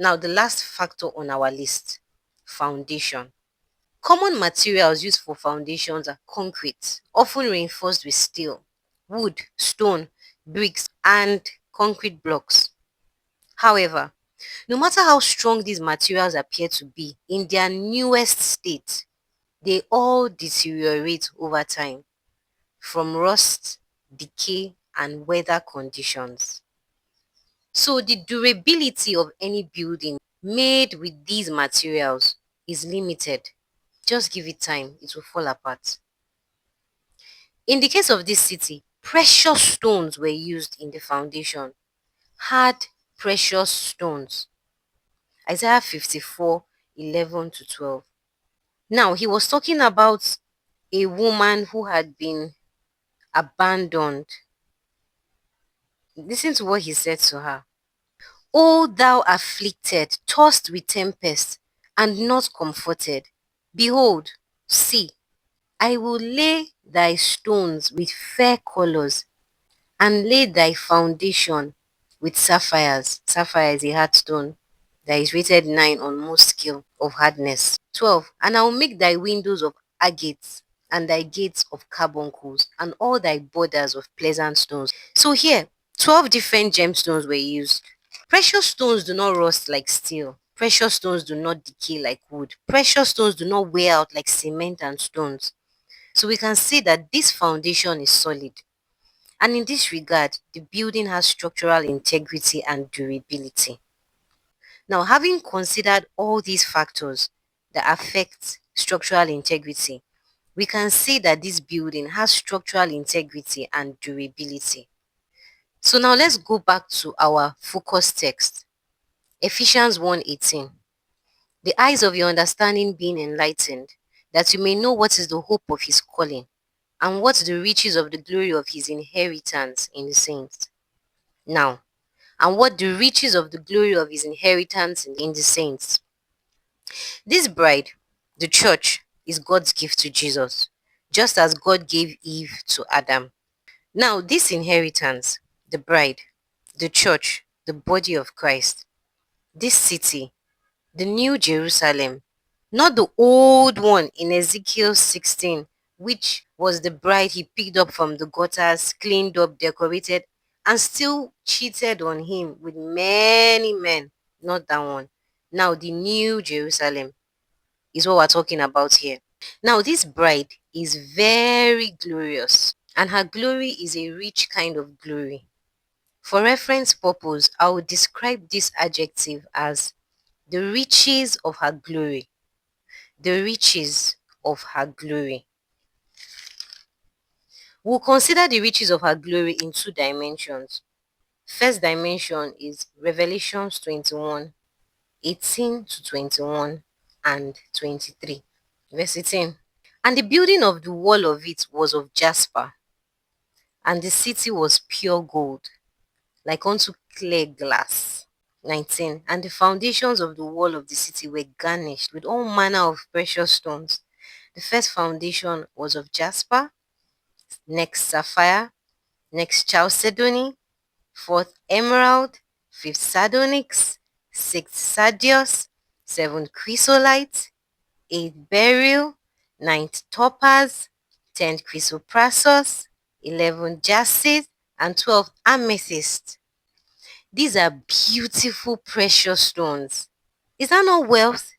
Now, the last factor on our list, foundation. Common materials used for foundations are concrete, often reinforced with steel, wood, stone, bricks, and concrete blocks. However, no matter how strong these materials appear to be in their newest state, they all deteriorate over time from rust, decay, and weather conditions. So, the durability of any building made with these materials is limited. Just give it time, it will fall apart. In the case of this city, precious stones were used in the foundation. Hard, precious stones. Isaiah 54:11 to 12. Now, he was talking about a woman who had been abandoned. Listen to what he said to her. O thou afflicted, tossed with tempest, and not comforted. Behold, see, I will lay thy stones with fair colors, and lay thy foundation with sapphires. Sapphire is a hard stone that is rated 9 on most scale of hardness. 12. And I will make thy windows of agates, and thy gates of carbuncles, and all thy borders of pleasant stones. So here, 12 different gemstones were used. Precious stones do not rust like steel. Precious stones do not decay like wood. Precious stones do not wear out like cement and stones. So we can see that this foundation is solid. And in this regard, the building has structural integrity and durability. Now, having considered all these factors that affect structural integrity, we can say that this building has structural integrity and durability. So now let's go back to our focus text, Ephesians 1:18. The eyes of your understanding being enlightened, that you may know what is the hope of his calling, and what the riches of the glory of his inheritance in the saints. Now, and what the riches of the glory of his inheritance in the saints. This bride, the church, is God's gift to Jesus, just as God gave Eve to Adam. Now, this inheritance, the bride, the church, the body of Christ, this city, the new Jerusalem, not the old one in Ezekiel 16, which was the bride he picked up from the gutters, cleaned up, decorated, and still cheated on him with many men. Not that one. Now, the new Jerusalem is what we're talking about here. Now, this bride is very glorious, and her glory is a rich kind of glory. For reference purpose, I will describe this adjective as the riches of her glory. The riches of her glory. We'll consider the riches of her glory in two dimensions. First dimension is Revelations 21:18 to 21 and 23. Verse 18. And the building of the wall of it was of jasper, and the city was pure gold, like unto clear glass. 19. And the foundations of the wall of the city were garnished with all manner of precious stones. The first foundation was of jasper, next sapphire, next chalcedony, fourth emerald, fifth sardonyx, sixth sardius, seventh chrysolite, eighth beryl, ninth topaz, 10th chrysoprasus, 11th jacinth, and 12th amethyst. These are beautiful precious stones. Is that not wealth?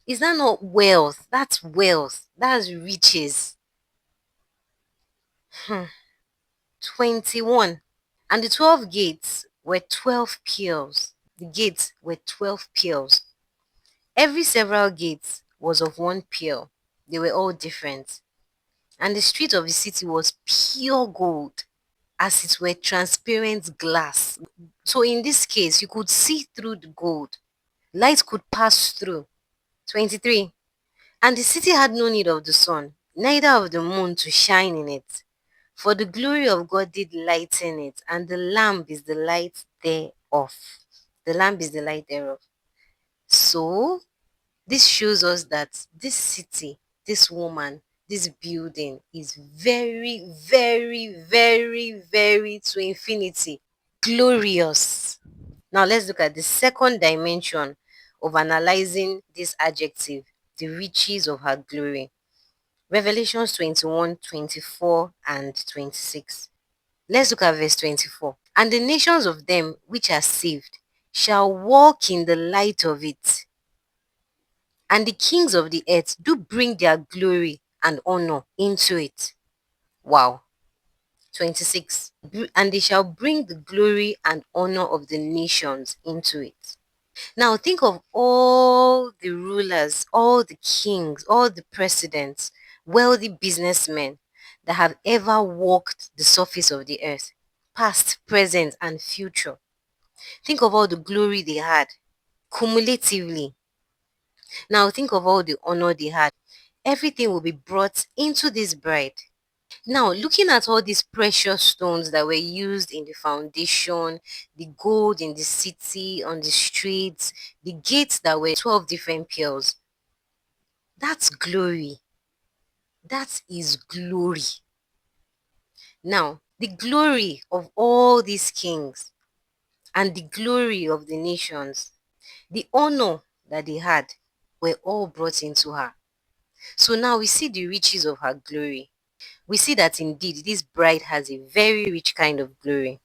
Is that not wealth? That's wealth. That's riches. 21. And the 12 gates were 12 pearls. The gates were 12 pearls. Every several gate was of one pearl. They were all different. And the street of the city was pure gold, as it were transparent glass. So in this case, you could see through the gold. Light could pass through. 23. And the city had no need of the sun, neither of the moon to shine in it. For the glory of God did lighten it, and the lamp is the light thereof. The lamp is the light thereof. So, this shows us that this city, this woman, this building is very, very, very, very to infinity glorious. Now let's look at the second dimension of analyzing this adjective, the riches of her glory. Revelations 21, 24, and 26. Let's look at verse 24. And the nations of them which are saved shall walk in the light of it, and the kings of the earth do bring their glory and honor into it. Wow. 26. And they shall bring the glory and honor of the nations into it. Now think of all the rulers, all the kings, all the presidents, wealthy businessmen that have ever walked the surface of the earth, past, present, and future. Think of all the glory they had cumulatively. Now think of all the honor they had. Everything will be brought into this bride. Now, looking at all these precious stones that were used in the foundation, the gold in the city, on the streets, the gates that were 12 different pearls, that's glory. That is glory. Now, the glory of all these kings and the glory of the nations, the honor that they had, were all brought into her. So now we see the riches of her glory. We see that indeed this bride has a very rich kind of glory.